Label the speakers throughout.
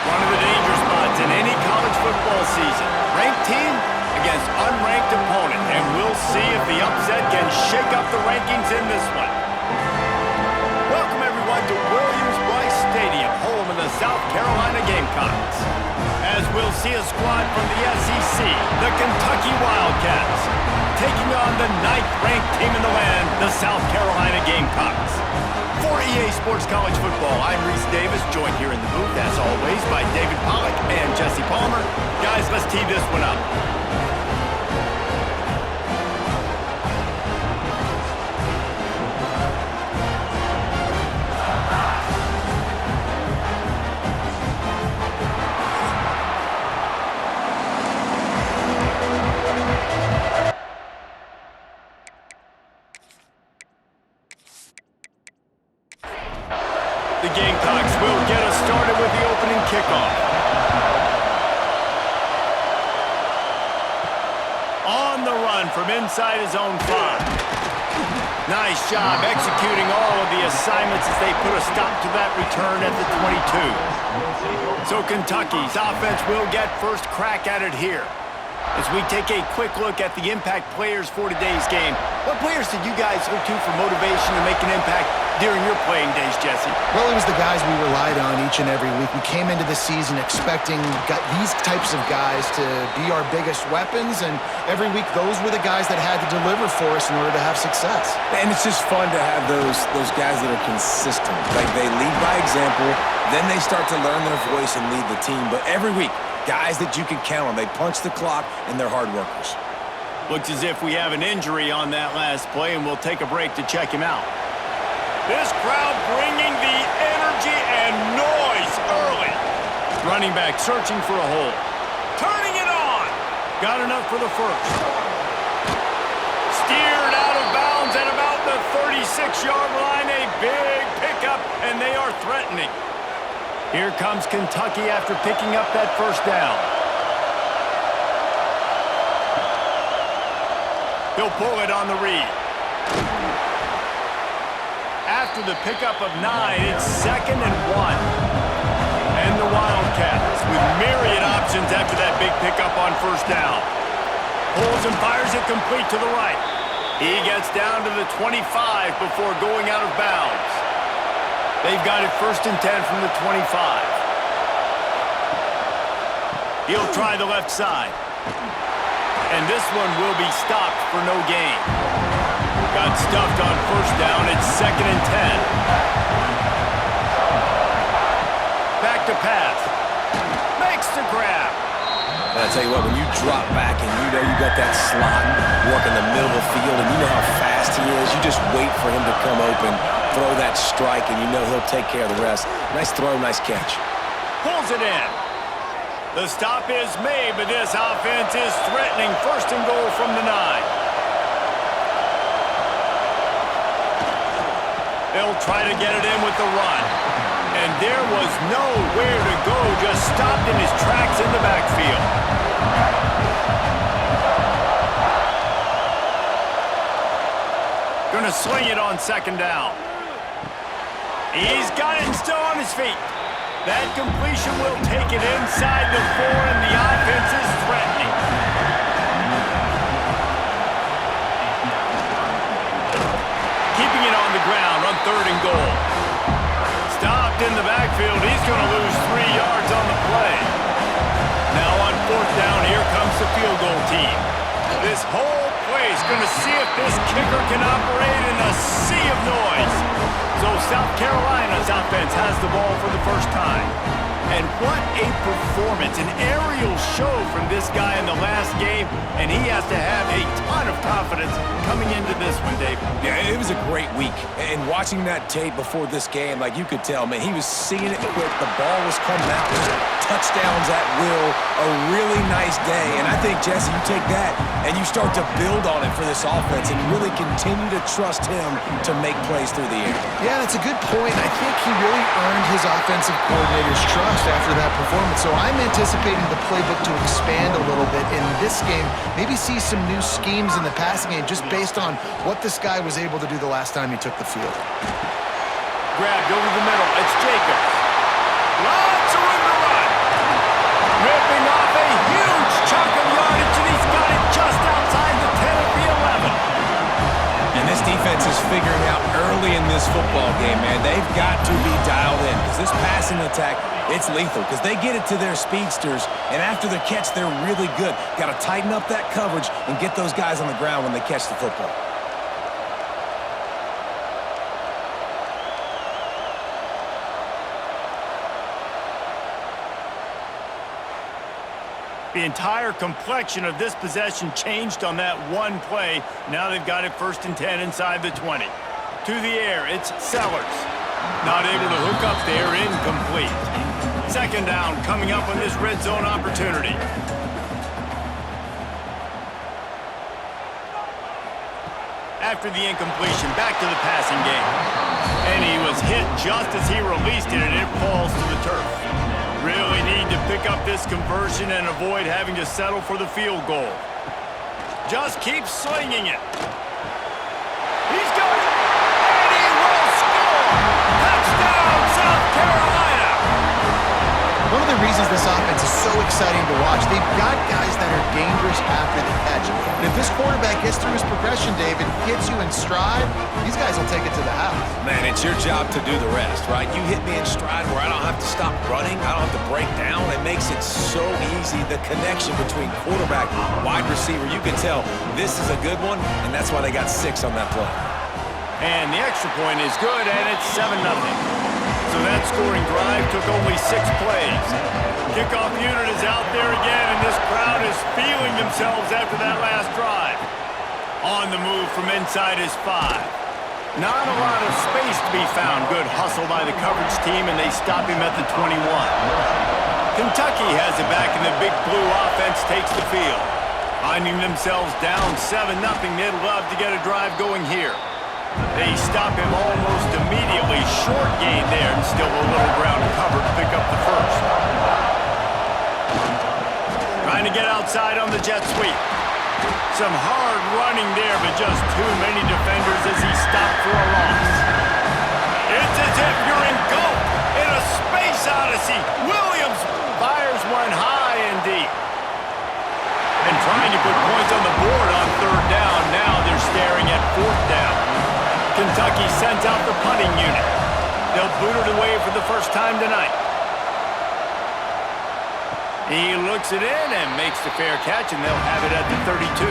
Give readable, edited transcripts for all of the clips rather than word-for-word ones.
Speaker 1: One of the danger spots in any college football season. Ranked team against unranked opponent, and we'll see if the upset can shake up the rankings in this one. Welcome everyone to Williams-Brice Stadium, home of the South Carolina Gamecocks. As we'll see a squad from the SEC, the Kentucky Wildcats, taking on the 9th-ranked team in the land, the South Carolina Gamecocks. For EA Sports College Football, I'm Reese Davis, joined here in the booth, as always, by David Pollack and Jesse Palmer. Guys, let's tee this one up. The Gamecocks will get us started with the opening kickoff. On the run from inside his own 5. Nice job executing all of the assignments as they put a stop to that return at the 22. So Kentucky's offense will get first crack at it here. As we take a quick look at the impact players for today's game, what players did you guys look to for motivation to make an impact during your playing days, Jesse?
Speaker 2: Well, it was the guys we relied on each and every week. We came into the season expecting these types of guys to be our biggest weapons, and every week those were the guys that had to deliver for us in order to have success.
Speaker 3: And it's just fun to have those guys that are consistent. Like, they lead by example, then they start to learn their voice and lead the team. But every week, guys that you can count on. They punch the clock, and they're hard workers.
Speaker 1: Looks as if we have an injury on that last play, and we'll take a break to check him out. This crowd bringing the energy and noise early. Running back searching for a hole. Turning it on. Got enough for the first. Steered out of bounds at about the 36-yard line. A big pickup, and they are threatening. Here comes Kentucky after picking up that first down. He'll pull it on the read. After the pickup of 9, it's 2nd and 1. And the Wildcats with myriad options after that big pickup on first down. Pulls and fires it complete to the right. He gets down to the 25 before going out of bounds. They've got it 1st and 10 from the 25. He'll try the left side. And this one will be stopped for no gain. Got stuffed on first down. It's 2nd and 10. Back to pass. Makes the grab.
Speaker 3: And I tell you what, when you drop back and you know you got that slot work in the middle of the field and you know how fast he is, you just wait for him to come open, throw that strike, and you know he'll take care of the rest. Nice throw, nice catch.
Speaker 1: Pulls it in. The stop is made, but this offense is threatening. 1st and goal from the 9. They'll try to get it in with the run. And there was nowhere to go, just stopped in his tracks in the backfield. Gonna sling it on 2nd down. He's got it and still on his feet. That completion will take it inside the 4, and the offense is threatening. Keeping it on the ground on 3rd and goal. Stopped in the backfield. He's going to lose 3 yards on the play. Now on 4th down, here comes the field goal team. This whole play is going to see if this kicker can operate in a sea of noise. So South Carolina's offense has the ball for the first time. And what a performance, an aerial show from this guy in the last game, and he has to have a ton of confidence coming into this one, Dave.
Speaker 3: Yeah, it was a great week. And watching that tape before this game, like, you could tell, man, he was seeing it quick. The ball was coming out. Touchdowns at will. A really nice day. And I think, Jesse, you take that and you start to build on it for this offense and really continue to trust him to make plays through the air.
Speaker 2: Yeah, that's a good point. I think he really earned his offensive coordinator's trust after that performance. So I'm anticipating the playbook to expand a little bit in this game. Maybe see some new schemes in the passing game just based on what this guy was able to do the last time he took the field.
Speaker 1: Grabbed over the middle. It's Jacobs. Lots of room to run.
Speaker 3: figuring out early in this football game, man. They've got to be dialed in because this passing attack, it's lethal because they get it to their speedsters, and after the catch, they're really good. Got to tighten up that coverage and get those guys on the ground when they catch the football.
Speaker 1: The entire complexion of this possession changed on that one play. Now they've got it 1st and 10 inside the 20. To the air, it's Sellers. Not able to hook up there, incomplete. 2nd down coming up on this red zone opportunity. After the incompletion, back to the passing game. And he was hit just as he released it, and it falls to the turf. Really need to pick up this conversion and avoid having to settle for the field goal. Just keep slinging it. He's got it, and he will score! Touchdown, South Carolina!
Speaker 2: One of the reasons this offense is so exciting to watch, they've got guys that are dangerous after the catch. And if this quarterback gets through his progression, David, gets you in stride, these guys will take it to the house.
Speaker 3: Man, it's your job to do the rest, right? You hit me in stride where I don't have to stop running. I don't have to break down. It makes it so easy. The connection between quarterback and wide receiver, you can tell this is a good one, and that's why they got 6 on that play.
Speaker 1: And the extra point is good, and it's 7-0. So that scoring drive took only 6 plays. Kickoff unit is out there again, and this crowd is feeling themselves after that last drive. On the move from inside his 5. Not a lot of space to be found. Good hustle by the coverage team, and they stop him at the 21. Kentucky has it back, and the Big Blue offense takes the field. Finding themselves down 7-0, they'd love to get a drive going here. They stop him almost immediately. Short gain there, and still a little ground cover to pick up the first. Trying to get outside on the jet sweep. Some hard running there, but just too many defenders as he stopped for a loss. It's as if you're engulfed in a space odyssey. Williams fires one high and deep. And trying to put points on the board on 3rd down. Now they're staring at 4th down. Kentucky sent out the punting unit. They'll boot it away for the first time tonight. He looks it in and makes the fair catch, and they'll have it at the 32.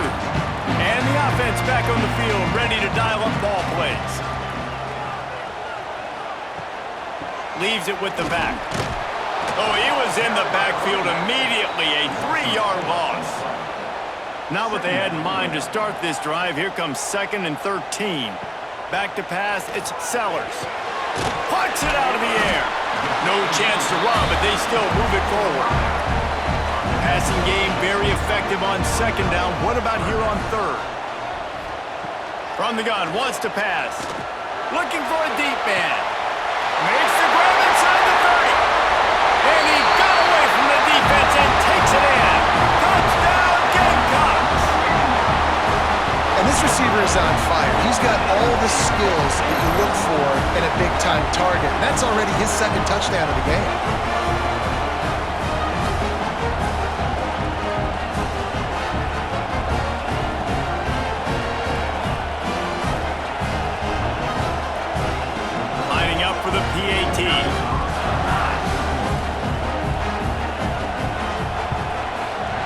Speaker 1: And the offense back on the field, ready to dial up ball plays. Leaves it with the back. Oh, he was in the backfield immediately, a 3-yard loss. Not what they had in mind to start this drive. Here comes 2nd and 13. Back to pass, it's Sellers. Punts it out of the air. No chance to run, but they still move it forward. Passing game very effective on 2nd down. What about here on 3rd? From the gun, wants to pass. Looking for a deep man. Makes the grab inside the 30. And he got away from the defense and takes it in. Touchdown, Gamecocks!
Speaker 2: And this receiver is on fire. He's got all the skills that you look for in a big-time target. And that's already his 2nd touchdown of the game.
Speaker 1: Lining up for the PAT.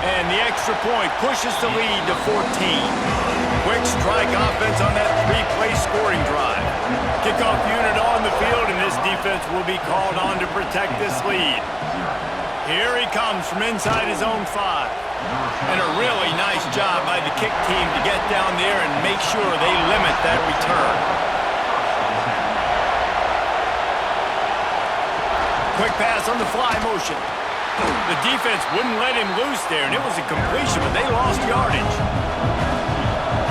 Speaker 1: And the extra point pushes the lead to 14. Quick strike offense on that 3-play scoring drive. Kickoff unit on the field, and this defense will be called on to protect this lead. Here he comes from inside his own 5. And a really nice job by the kick team to get down there and make sure they limit that return. Quick pass on the fly motion. The defense wouldn't let him loose there, and it was a completion, but they lost yardage.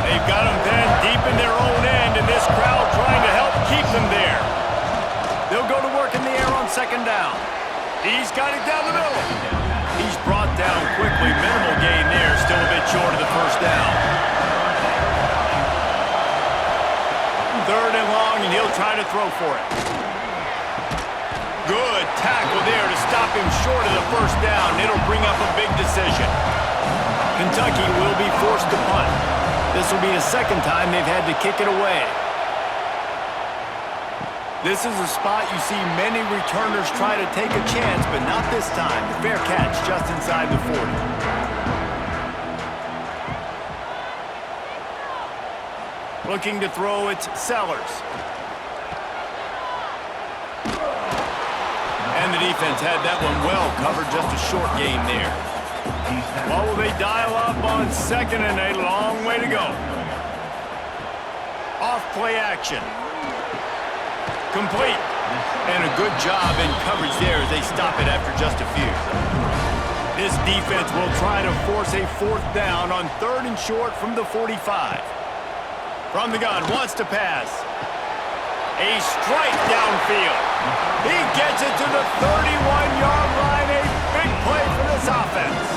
Speaker 1: They've got him then deep in their own end, and this crowd trying to help keep them there. They'll go to work in the air on 2nd down. He's got it down the middle. He's brought down quickly. Minimal gain there, still a bit short of the 1st down. 3rd and long, and he'll try to throw for it. Good tackle there to stop him short of the 1st down. It'll bring up a big decision. Kentucky will be forced to punt. This will be the 2nd time they've had to kick it away. This is a spot you see many returners try to take a chance, but not this time. The fair catch just inside the 40. Looking to throw, it's Sellers. And the defense had that one well covered, just a short game there. Well, will they dial up on second and a long way to go? Off play action. Complete. And a good job in coverage there as they stop it after just a few. This defense will try to force a fourth down on 3rd and short from the 45. From the gun, wants to pass. A strike downfield. He gets it to the 31-yard line. A big play for this offense.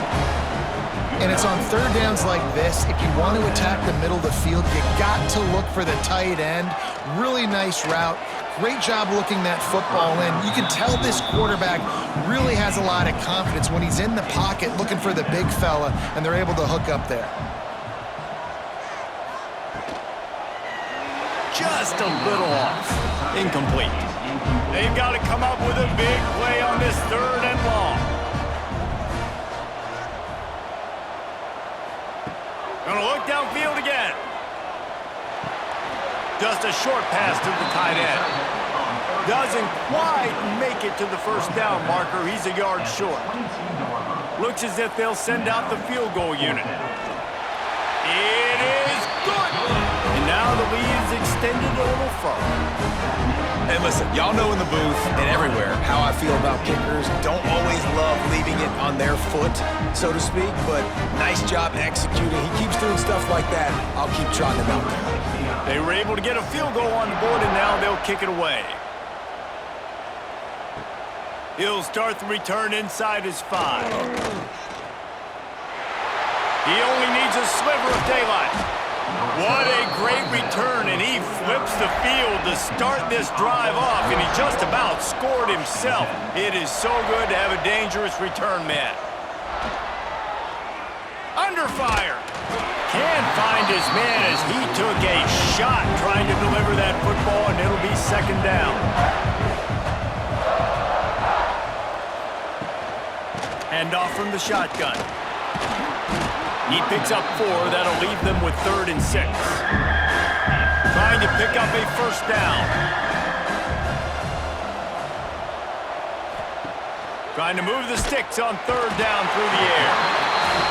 Speaker 2: And it's on 3rd downs like this. If you want to attack the middle of the field, you got to look for the tight end. Really nice route. Great job looking that football in. You can tell this quarterback really has a lot of confidence when he's in the pocket looking for the big fella, and they're able to hook up there.
Speaker 1: Just a little off. Incomplete. They've got to come up with a big play on this 3rd and long. Gonna look downfield again. Just a short pass to the tight end. Doesn't quite make it to the 1st down marker. He's a yard short. Looks as if they'll send out the field goal unit. It is good. And now the lead is extended a little further.
Speaker 3: Hey, listen, y'all know in the booth and everywhere how I feel about kickers. Don't always love leaving it on their foot, so to speak, but nice job executing. He keeps doing stuff like that. I'll keep trotting him out there.
Speaker 1: They were able to get a field goal on the board, and now they'll kick it away. He'll start the return inside his 5. He only needs a sliver of daylight. What a great return, and he flips the field to start this drive off, and he just about scored himself. It is so good to have a dangerous return man. Under fire. Can't find his man as he took a shot trying to deliver that football, and it'll be 2nd down. Hand off from the shotgun. He picks up 4. That'll leave them with 3rd and 6. Trying to pick up a 1st down. Trying to move the sticks on 3rd down through the air.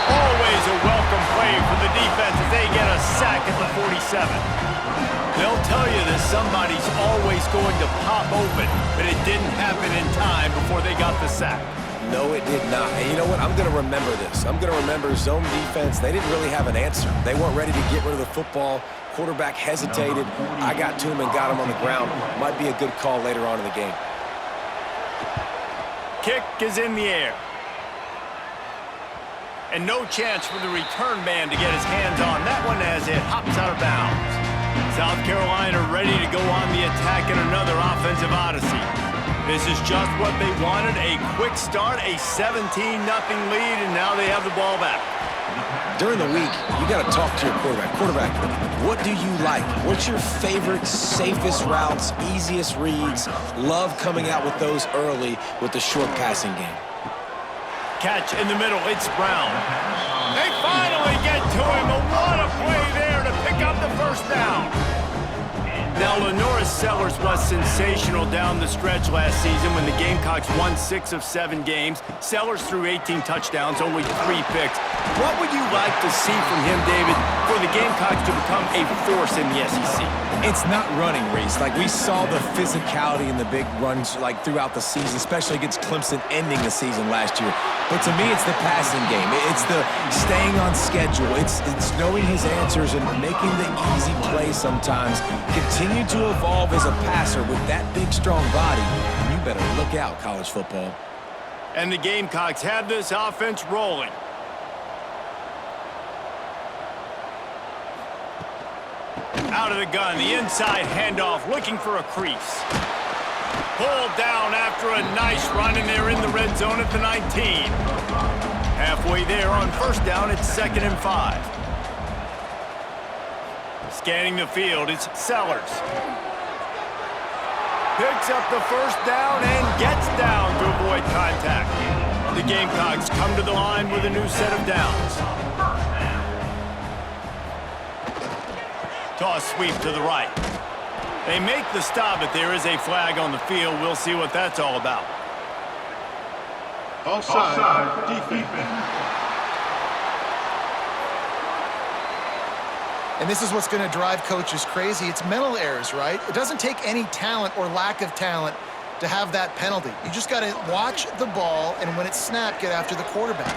Speaker 1: Always a welcome play for the defense as they get a sack at the 47. They'll tell you that somebody's always going to pop open, but it didn't happen in time before they got the sack.
Speaker 3: No, it did not. And you know what? I'm going to remember this. I'm going to remember zone defense. They didn't really have an answer. They weren't ready to get rid of the football. Quarterback hesitated. I got to him and got him on the ground. Might be a good call later on in the game.
Speaker 1: Kick is in the air. And no chance for the return man to get his hands on that one as it hops out of bounds. South Carolina ready to go on the attack in another offensive odyssey. This is just what they wanted, a quick start, a 17-0 lead, and now they have the ball back.
Speaker 3: During the week, you got to talk to your quarterback. Quarterback, what do you like? What's your favorite, safest routes, easiest reads? Love coming out with those early with the short passing game.
Speaker 1: Catch in the middle, it's Brown. They finally get to him, but what a play there to pick up the 1st down. Now, Lenoris Sellers was sensational down the stretch last season when the Gamecocks won 6 of 7 games. Sellers threw 18 touchdowns, only 3 picks. What would you like to see from him, David, for the Gamecocks to become a force in the SEC?
Speaker 3: It's not running, Reese. Like, we saw the physicality in the big runs, like, throughout the season, especially against Clemson ending the season last year. But to me, it's the passing game. It's the staying on schedule. It's knowing his answers and making the easy play sometimes. Continue to evolve as a passer with that big, strong body. And you better look out, college football.
Speaker 1: And the Gamecocks have this offense rolling. Out of the gun, the inside handoff, looking for a crease. Pulled down after a nice run, and they're in the red zone at the 19. Halfway there on 1st down, it's 2nd and 5. Scanning the field, it's Sellers. Picks up the first down and gets down to avoid contact. The Gamecocks come to the line with a new set of downs. Toss sweep to the right. They make the stop, but there is a flag on the field. We'll see what that's all about.
Speaker 4: Offside, defense.
Speaker 2: And this is what's going to drive coaches crazy. It's mental errors, right? It doesn't take any talent or lack of talent to have that penalty. You just got to watch the ball, and when it's snapped, get after the quarterback.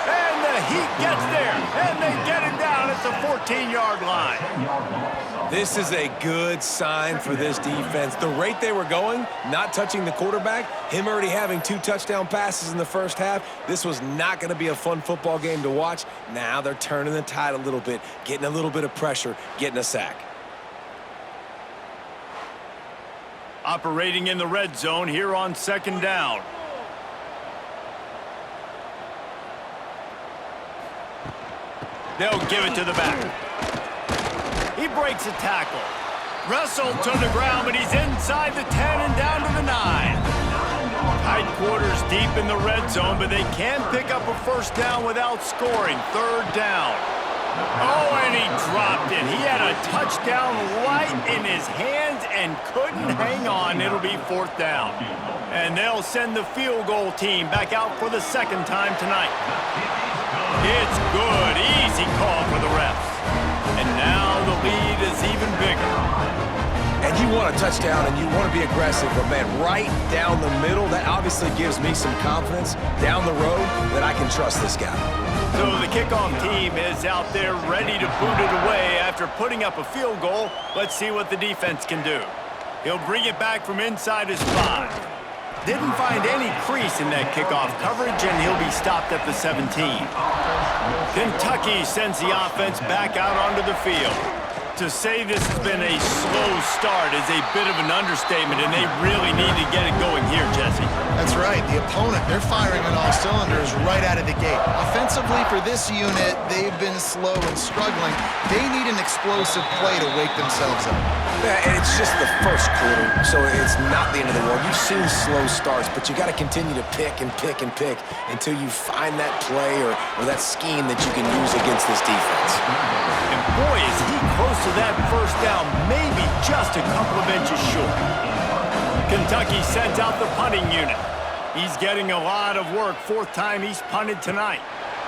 Speaker 1: And the Heat gets there, and they get it down at the 14-yard line.
Speaker 3: This is a good sign for this defense. The rate they were going, not touching the quarterback, him already having 2 touchdown passes in the first half, this was not going to be a fun football game to watch. Now they're turning the tide a little bit, getting a little bit of pressure, getting a sack.
Speaker 1: Operating in the red zone here on second down. They'll give it to the back. He breaks a tackle. Wrestled to the ground, but he's inside the 10 and down to the 9. Tight quarters deep in the red zone, but they can pick up a first down without scoring. Third down. Oh, and he dropped it. He had a touchdown right in his hands and couldn't hang on. It'll be fourth down. And they'll send the field goal team back out for the second time tonight. It's good. Easy call for the refs. And now the lead is even bigger.
Speaker 3: And you want a touchdown and you want to be aggressive, but man, right down the middle, that obviously gives me some confidence down the road that I can trust this guy.
Speaker 1: So the kickoff team is out there ready to boot it away after putting up a field goal. Let's see what the defense can do. He'll bring it back from inside his 5. Didn't find any crease in that kickoff coverage, and he'll be stopped at the 17. Kentucky sends the offense back out onto the field. To say this has been a slow start is a bit of an understatement, and they really need to get it going here, Jesse.
Speaker 2: That's right. The opponent, they're firing on all cylinders right out of the gate. Offensively, for this unit, they've been slow and struggling. They need an explosive play to wake themselves up.
Speaker 3: Yeah, and it's just the first quarter, so it's not the end of the world. You've seen slow starts, but you got to continue to pick and pick and pick until you find that play or that scheme that you can use against this defense.
Speaker 1: And boy, is he close to that first down, maybe just a couple of inches short. Kentucky sends out the punting unit. He's getting a lot of work. 4th time he's punted tonight.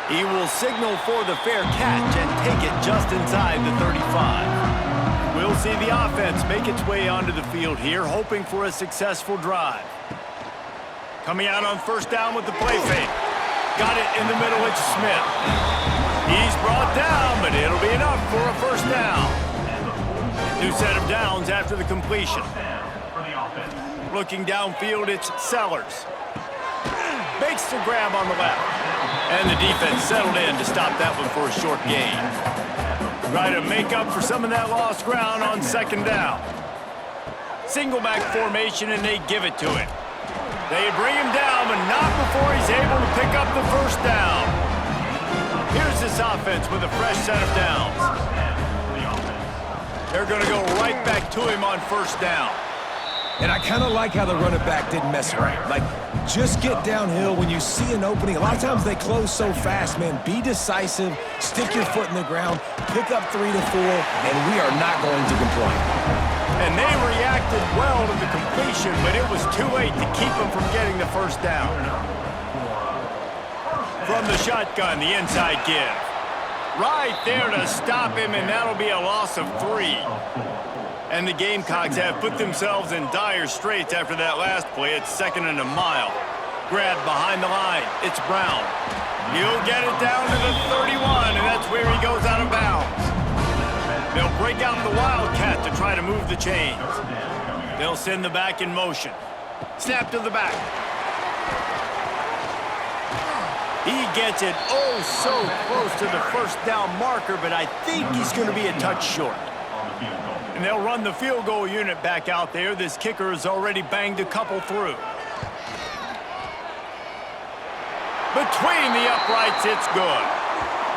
Speaker 1: He will signal for the fair catch and take it just inside the 35. We'll see the offense make its way onto the field here, hoping for a successful drive. Coming out on first down with the play fake. Got it in the middle, it's Smith. He's brought down, but it'll be enough for a first down. New set of downs after the completion. Looking downfield, it's Sellers. Makes the grab on the left. And the defense settled in to stop that one for a short gain. Try to make up for some of that lost ground on second down. Single back formation, and they give it to him. They bring him down, but not before he's able to pick up the first down. Here's this offense with a fresh set of downs. They're going to go right back to him on first down.
Speaker 3: And I kind of like how the running back didn't mess around. Like, just get downhill when you see an opening. A lot of times they close so fast, man. Be decisive, stick your foot in the ground, pick up 3 to 4, and we are not going to complain.
Speaker 1: And they reacted well to the completion, but it was too late to keep them from getting the first down. From the shotgun, the inside give. Right there to stop him, and that'll be a loss of 3. And the Gamecocks have put themselves in dire straits after that last play. It's 2nd and a mile. Grab behind the line. It's Brown. He'll get it down to the 31, and that's where he goes out of bounds. They'll break out the Wildcat to try to move the chains. They'll send the back in motion. Snap to the back. He gets it oh so close to the first down marker, but I think he's going to be a touch short. And they'll run the field goal unit back out there. This kicker has already banged a couple through. Between the uprights, it's good.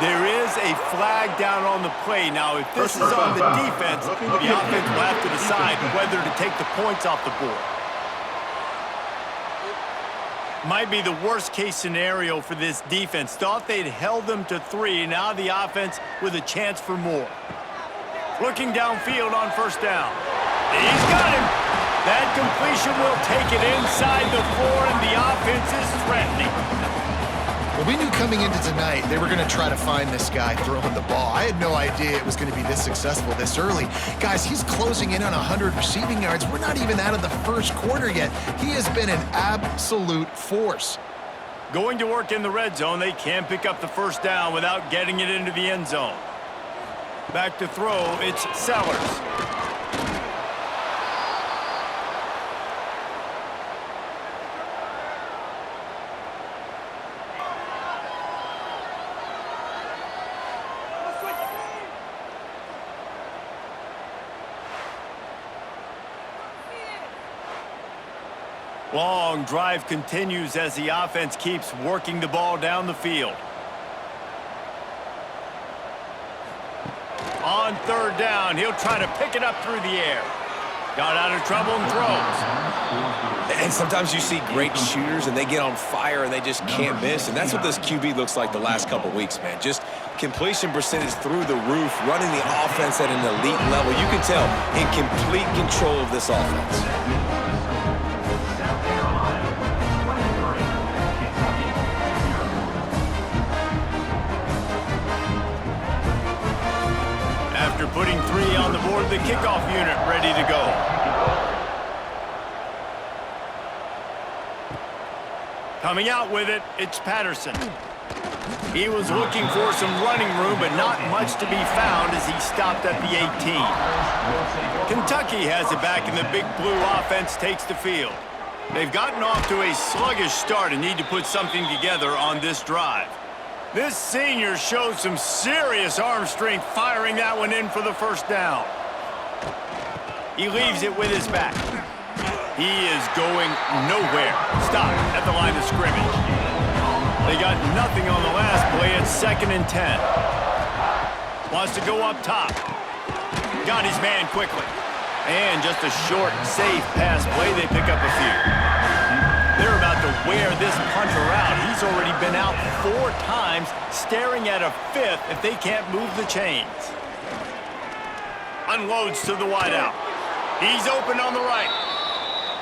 Speaker 1: There is a flag down on the play. Now, if this is on the defense, the offense will have to decide whether to take the points off the board. Might be the worst-case scenario for this defense. Thought they'd held them to 3. Now the offense with a chance for more. Looking downfield on first down. He's got him. That completion will take it inside the 4, and the offense is threatening.
Speaker 2: Well, we knew coming into tonight they were going to try to find this guy throwing the ball. I had no idea it was going to be this successful this early. Guys, he's closing in on 100 receiving yards. We're not even out of the first quarter yet. He has been an absolute force.
Speaker 1: Going to work in the red zone, they can't pick up the first down without getting it into the end zone. Back to throw, it's Sellers. Long drive continues as the offense keeps working the ball down the field. On third down, he'll try to pick it up through the air. Got out of trouble and throws.
Speaker 3: And sometimes you see great shooters and they get on fire and they just can't miss. And that's what this QB looks like the last couple weeks, man. Just completion percentage through the roof, running the offense at an elite level. You can tell in complete control of this offense.
Speaker 1: After putting 3 on the board, the kickoff unit ready to go. Coming out with it, it's Patterson. He was looking for some running room, but not much to be found as he stopped at the 18. Kentucky has it back, and the Big Blue offense takes the field. They've gotten off to a sluggish start and need to put something together on this drive. This senior showed some serious arm strength firing that one in for the first down. He leaves it with his back. He is going nowhere. Stop at the line of scrimmage. They got nothing on the last play. It's 2nd and 10. Wants to go up top. Got his man quickly. And just a short, safe pass play. They pick up a few. They're about to wear this punter out. He's already been out 4 times, staring at a 5th if they can't move the chains. Unloads to the wideout. He's open on the right.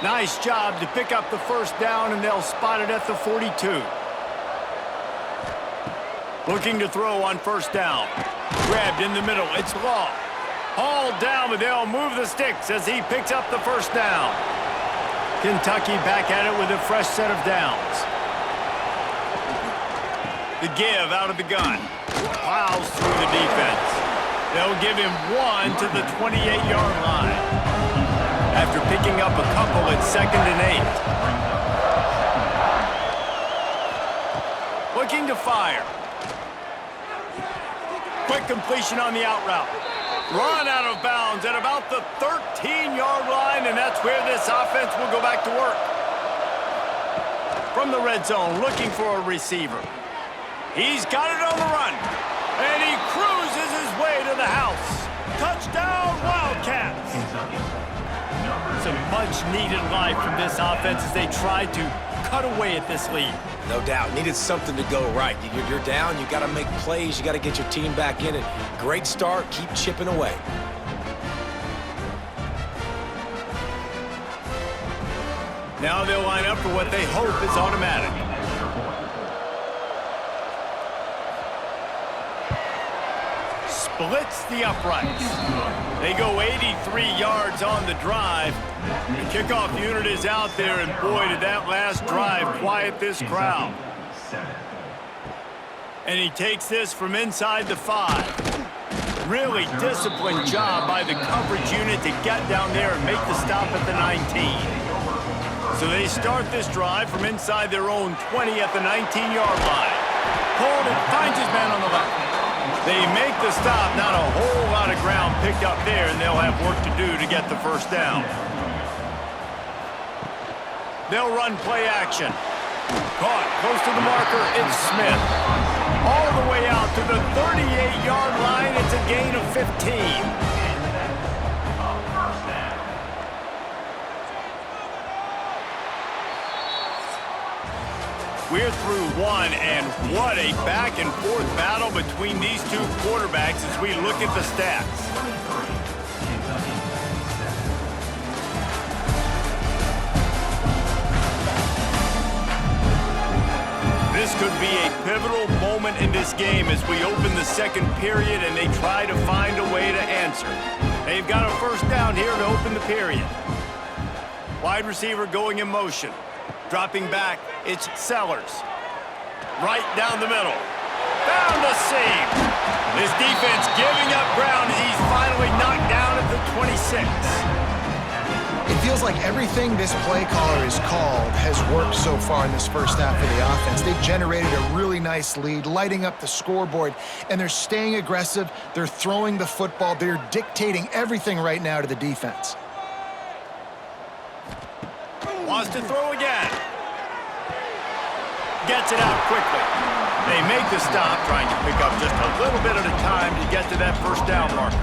Speaker 1: Nice job to pick up the first down, and they'll spot it at the 42. Looking to throw on first down. Grabbed in the middle. It's Law. Hauled down, but they'll move the sticks as he picks up the first down. Kentucky back at it with a fresh set of downs. The give out of the gun. Plows through the defense. They'll give him 1 to the 28-yard line. After picking up a couple at 2nd and 8. Looking to fire. Quick completion on the out route. Run out of bounds at about the 13-yard line, and that's where this offense will go back to work. From the red zone, looking for a receiver. He's got it on the run, and he cruises his way to the house. Touchdown, Wildcats! Some much-needed life from this offense as they try to cut away at this lead.
Speaker 3: No doubt. Needed something to go right. You're down. You got to make plays. You got to get your team back in it. Great start. Keep chipping away.
Speaker 1: Now they'll line up for what they hope is automatic. Splits the uprights. They go 83 yards on the drive. The kickoff unit is out there, and boy, did that last drive quiet this crowd. And he takes this from inside the 5. Really disciplined job by the coverage unit to get down there and make the stop at the 19. So they start this drive from inside their own 20 at the 19-yard line. Holden finds his man on the left. They make the stop, not a whole lot of ground picked up there, and they'll have work to do to get the first down. They'll run play action. Caught close to the marker, it's Smith. all the way out to the 38-yard line. It's a gain of 15. We're through one, and what a back-and-forth battle between these two quarterbacks as we look at the stats. This could be a pivotal moment in this game as we open the second period and they try to find a way to answer. They've got a first down here to open the period. Wide receiver going in motion. Dropping back, it's Sellers. Right down the middle. Found the seam. This defense giving up ground as he's finally knocked down at the 26.
Speaker 2: It feels like everything this play caller has called has worked so far in this first half of the offense. They've generated a really nice lead, lighting up the scoreboard, and they're staying aggressive. They're throwing the football. They're dictating everything right now to the defense.
Speaker 1: Wants to throw again. Gets it out quickly. They make the stop, trying to pick up just a little bit at a time to get to that first down marker.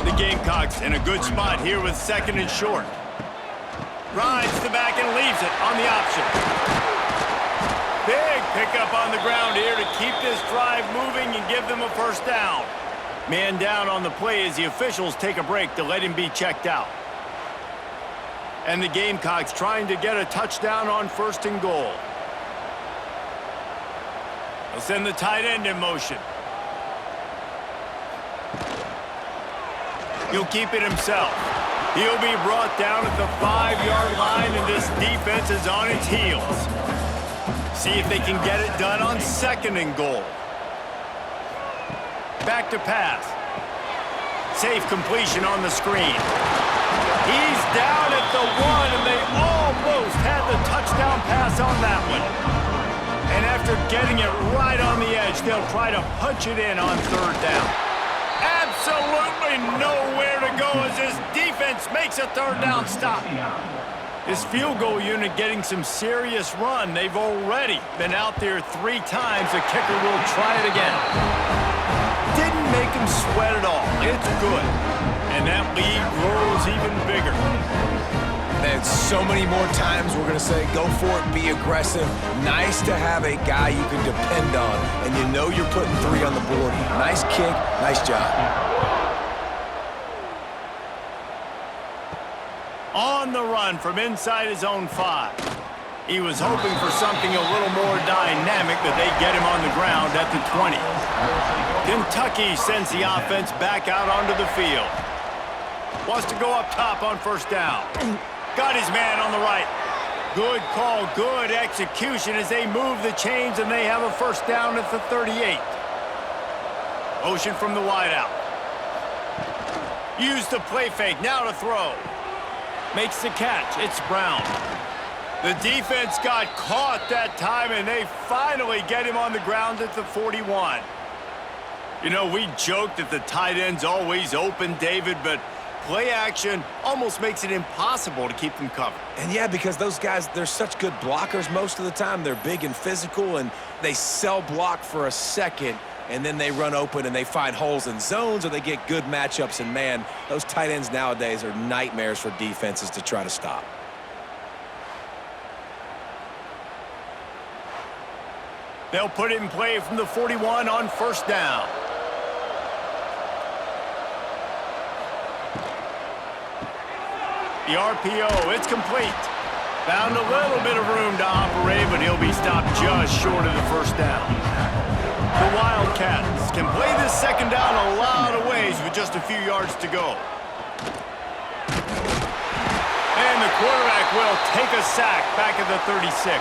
Speaker 1: The Gamecocks in a good spot here with second and short. Rides the back and leaves it on the option. Big pickup on the ground here to keep this drive moving and give them a first down. Man down on the play as the officials take a break to let him be checked out. And the Gamecocks trying to get a touchdown on first and goal. They'll send the tight end in motion. He'll keep it himself. He'll be brought down at the 5-yard line, and this defense is on its heels. See if they can get it done on second and goal. Back to pass. Safe completion on the screen. He's down at the 1, and they almost had the touchdown pass on that one. And after getting it right on the edge, they'll try to punch it in on third down. Absolutely nowhere to go as this defense makes a third down stop. This field goal unit getting some serious run. They've already been out there 3 times. The kicker will try it again. Didn't make him sweat at all. It's good. And that lead grows even bigger.
Speaker 3: And so many more times we're going to say, go for it, be aggressive. Nice to have a guy you can depend on, and you know you're putting 3 on the board. Nice kick, nice job.
Speaker 1: On the run from inside his own 5. He was hoping for something a little more dynamic, but they get him on the ground at the 20. Kentucky sends the offense back out onto the field. Wants to go up top on first down. Got his man on the right. Good call, good execution as they move the chains, and they have a first down at the 38. Motion from the wideout. Use the play fake, now to throw. Makes the catch, it's Brown. The defense got caught that time, and they finally get him on the ground at the 41. You know, we joked that the tight end's always open, David, but play action almost makes it impossible to keep them covered.
Speaker 3: And yeah, because those guys, they're such good blockers most of the time. They're big and physical, and they sell block for a second, and then they run open and they find holes in zones, or they get good matchups. And man, those tight ends nowadays are nightmares for defenses to try to stop.
Speaker 1: They'll put it in play from the 41 on first down. The RPO, it's complete. Found a little bit of room to operate, but he'll be stopped just short of the first down. The Wildcats can play this second down a lot of ways with just a few yards to go. And the quarterback will take a sack back at the 36.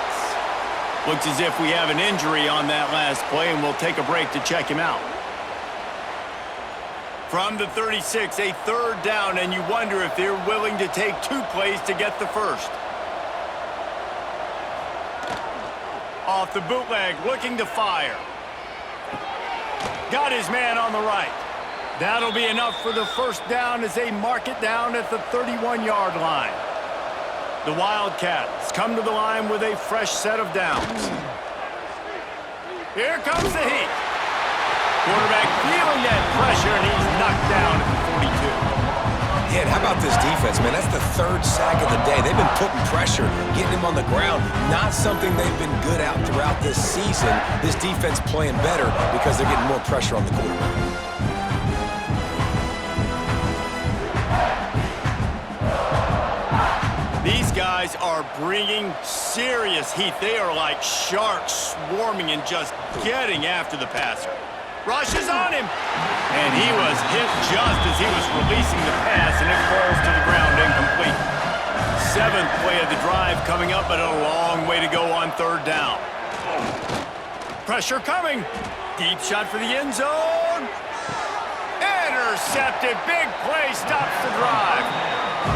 Speaker 1: Looks as if we have an injury on that last play, and we'll take a break to check him out. From the 36, a third down, and you wonder if they're willing to take 2 plays to get the first. Off the bootleg, looking to fire. Got his man on the right. That'll be enough for the first down as they mark it down at the 31-yard line. The Wildcats come to the line with a fresh set of downs. Here comes the heat. Quarterback feeling that pressure, and he's knocked down at the 42.
Speaker 3: Yeah, and how about this defense, man? That's the third sack of the day. They've been putting pressure, getting him on the ground. Not something they've been good at throughout this season. This defense playing better because they're getting more pressure on the quarterback.
Speaker 1: These guys are bringing serious heat. They are like sharks swarming and just getting after the passer. Rushes on him. And he was hit just as he was releasing the pass, and it falls to the ground incomplete. 7th play of the drive coming up, but a long way to go on 3rd down. Pressure coming. Deep shot for the end zone. Intercepted. Big play stops the drive.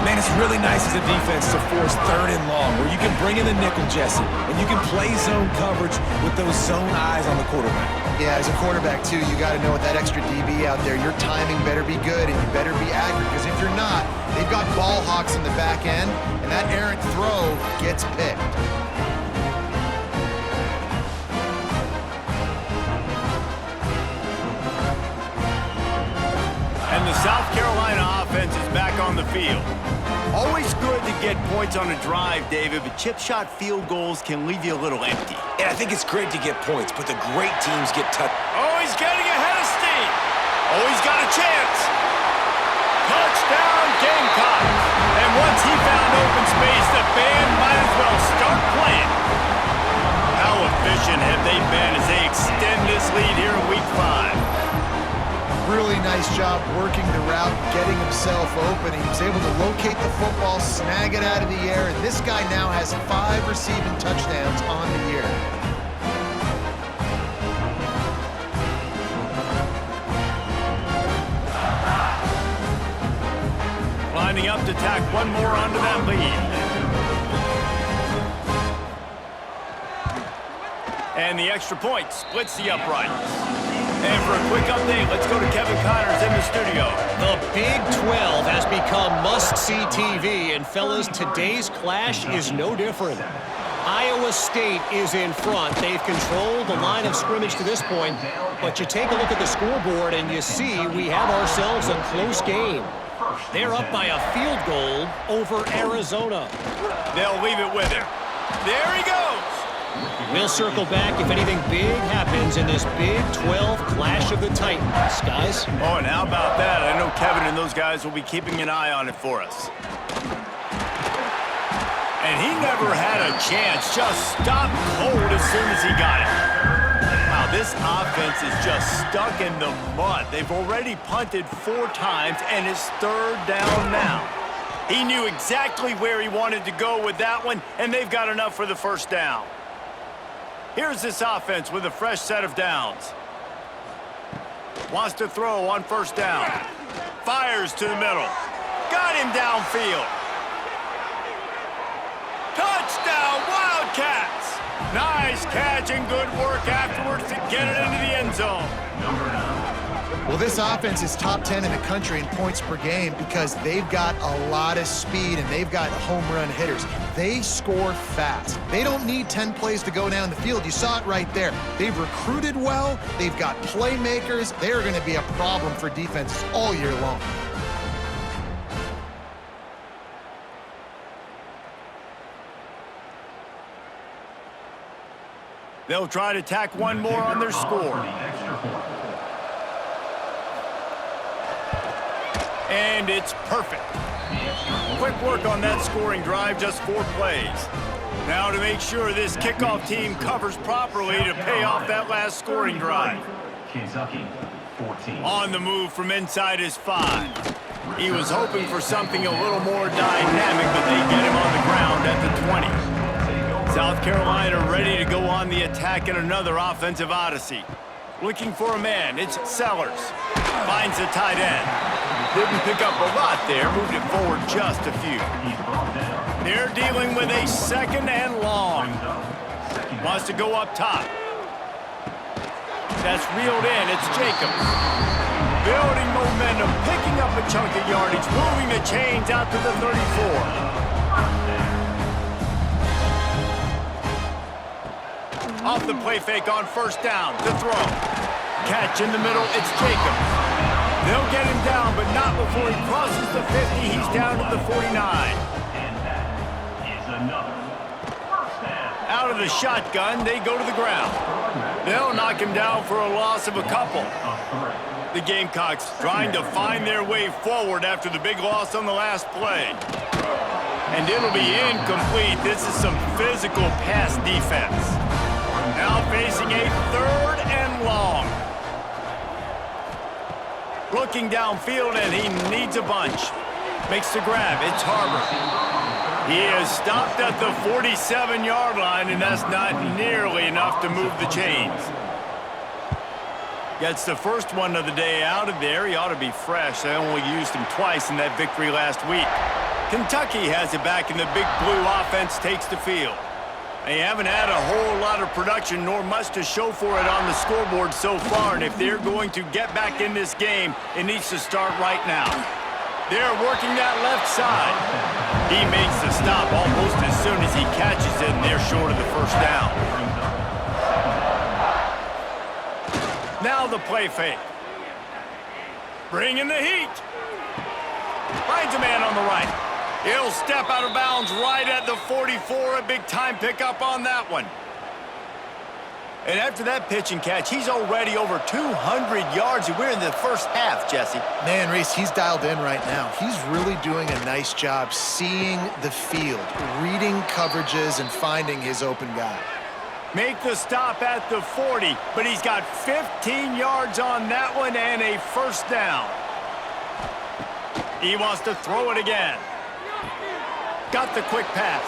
Speaker 3: Man, it's really nice as a defense to force 3rd and long, where you can bring in the nickel, Jesse, and you can play zone coverage with those zone eyes on the quarterback.
Speaker 2: Yeah, as a quarterback, too, you got to know with that extra DB out there, your timing better be good and you better be accurate, because if you're not, they've got ball hawks in the back end, and that errant throw gets picked.
Speaker 1: And the South Carolina offense is back on the field. Always good to get points on a drive, David, but chip shot field goals can leave you a little empty.
Speaker 3: And I think it's great to get points, but the great teams get touched.
Speaker 1: Oh, he's getting ahead of steam. Oh, he's got a chance. Touchdown, Gamecock. And once he found open space, the band might as well start playing. How efficient have they been as they extend this lead here in Week 5?
Speaker 2: Really nice job working the route, getting himself open. He was able to locate the football, snag it out of the air, and this guy now has 5 receiving touchdowns on the year.
Speaker 1: Lining up to tack one more onto that lead. And the extra point splits the uprights. And for a quick update, let's go to Kevin Connors in the studio.
Speaker 5: The Big 12 has become must-see TV, and fellas, today's clash is no different. Iowa State is in front. They've controlled the line of scrimmage to this point, but you take a look at the scoreboard and you see we have ourselves a close game. They're up by a field goal over Arizona.
Speaker 1: They'll leave it with him. There he goes.
Speaker 5: We'll circle back if anything big happens in this Big 12 Clash of the Titans. Guys?
Speaker 1: Oh, and how about that? I know Kevin and those guys will be keeping an eye on it for us. And he never had a chance. Just stopped cold as soon as he got it. Wow, this offense is just stuck in the mud. They've already punted 4 times, and it's 3rd down now. He knew exactly where he wanted to go with that one, and they've got enough for the 1st down. Here's this offense with a fresh set of downs. Wants to throw on 1st down. Fires to the middle. Got him downfield. Touchdown, Wildcats! Nice catch and good work afterwards to get it into the end zone.
Speaker 2: Well, this offense is top 10 in the country in points per game because they've got a lot of speed and they've got home run hitters. They score fast. They don't need 10 plays to go down the field. You saw it right there. They've recruited well. They've got playmakers. They're going to be a problem for defenses all year long.
Speaker 1: They'll try to tack one more on their score. And it's perfect. Quick work on that scoring drive, just 4 plays. Now to make sure this kickoff team covers properly to pay off that last scoring drive.
Speaker 4: Kentucky, 14.
Speaker 1: On the move from inside his 5. He was hoping for something a little more dynamic, but they get him on the ground at the 20. South Carolina ready to go on the attack in another offensive odyssey. Looking for a man, it's Sellers. Finds the tight end. Didn't pick up a lot there, moved it forward just a few. They're dealing with a 2nd and long. Wants to go up top. That's reeled in, it's Jacobs. Building momentum, picking up a chunk of yardage, moving the chains out to the 34. Off the play fake on first down. To throw. Catch in the middle. It's Jacobs. They'll get him down, but not before he crosses the 50. He's down to the 49.
Speaker 4: And that is another first down.
Speaker 1: Out of the shotgun, they go to the ground. They'll knock him down for a loss of a couple. The Gamecocks trying to find their way forward after the big loss on the last play. And it'll be incomplete. This is some physical pass defense. Now facing a 3rd and long. Looking downfield, and he needs a bunch. Makes the grab. It's Harbor. He has stopped at the 47-yard line, and that's not nearly enough to move the chains. Gets the first one of the day out of there. He ought to be fresh. They only used him twice in that victory last week. Kentucky has it back, and the Big Blue offense takes the field. They haven't had a whole lot of production, nor much to show for it on the scoreboard so far, and if they're going to get back in this game, it needs to start right now. They're working that left side. He makes the stop almost as soon as he catches it, and they're short of the first down. Now the play fake. Bringing the heat. Finds a man on the right. He'll step out of bounds right at the 44. A big-time pickup on that one. And after that pitch and catch, he's already over 200 yards. We're in the first half, Jesse.
Speaker 2: Man, Reese, he's dialed in right now. He's really doing a nice job seeing the field, reading coverages, and finding his open guy.
Speaker 1: Make the stop at the 40, but he's got 15 yards on that one and a first down. He wants to throw it again. Got the quick pass.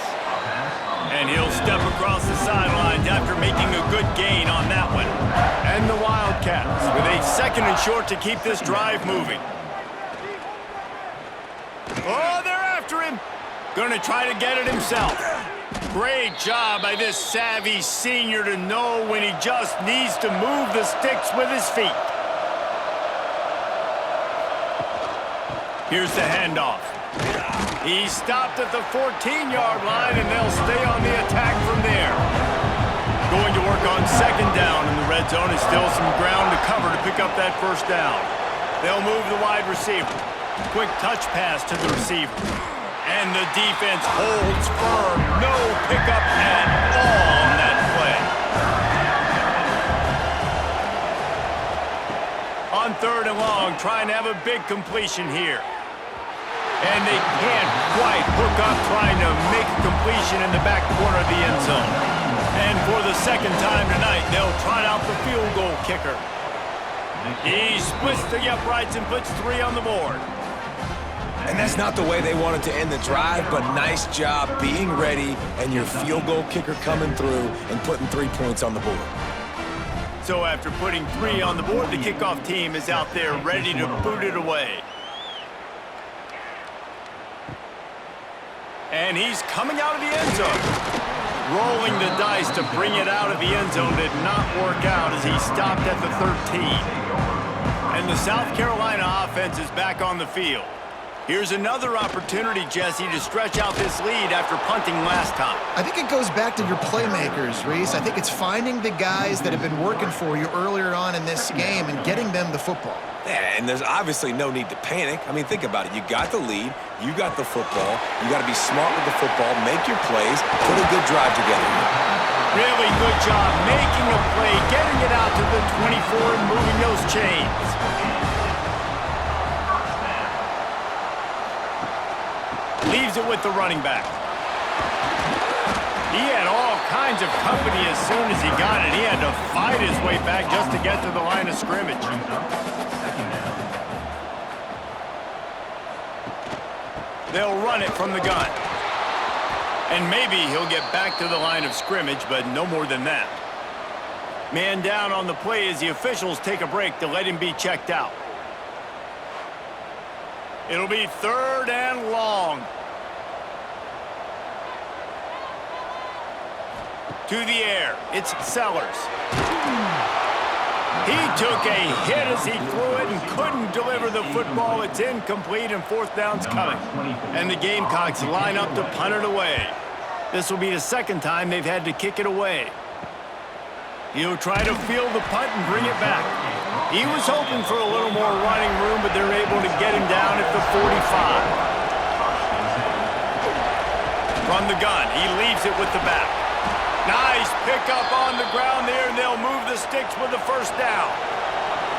Speaker 1: And he'll step across the sidelines after making a good gain on that one. And the Wildcats with a 2nd and short to keep this drive moving. Oh, they're after him. Gonna try to get it himself. Great job by this savvy senior to know when he just needs to move the sticks with his feet. Here's the handoff. He stopped at the 14-yard line, and they'll stay on the attack from there. Going to work on 2nd down in the red zone. Is still some ground to cover to pick up that first down. They'll move the wide receiver. Quick touch pass to the receiver. And the defense holds firm. No pickup at all on that play. On 3rd and long, trying to have a big completion here. And they can't quite hook up trying to make a completion in the back corner of the end zone. And for the 2nd time tonight, they'll trot out the field goal kicker. He splits the uprights and puts 3 on the board.
Speaker 3: And that's not the way they wanted to end the drive, but nice job being ready and your field goal kicker coming through and putting 3 points on the board.
Speaker 1: So after putting 3 on the board, the kickoff team is out there ready to boot it away. And he's coming out of the end zone. Rolling the dice to bring it out of the end zone did not work out as he stopped at the 13. And the South Carolina offense is back on the field. Here's another opportunity, Jesse, to stretch out this lead after punting last time.
Speaker 2: I think it goes back to your playmakers, Reese. I think it's finding the guys that have been working for you earlier on in this game and getting them the football.
Speaker 3: Yeah, and there's obviously no need to panic. I mean, think about it. You got the lead. You got the football. You got to be smart with the football, make your plays, put a good drive together.
Speaker 1: Really good job making a play, getting it out to the 24 and moving those chains. Leaves it with the running back. He had all kinds of company as soon as he got it. He had to fight his way back just to get to the line of scrimmage. They'll run it from the gun. And maybe he'll get back to the line of scrimmage, but no more than that. Man down on the play as the officials take a break to let him be checked out. It'll be 3rd and long. To the air, it's Sellers. He took a hit as he threw it and couldn't deliver the football. It's incomplete and 4th down's coming. And the Gamecocks line up to punt it away. This will be the 2nd time they've had to kick it away. He'll try to field the punt and bring it back. He was hoping for a little more running room, but they're able to get him down at the 45. From the gun, he leaves it with the back. Nice pickup on the ground there, and they'll move the sticks with the first down.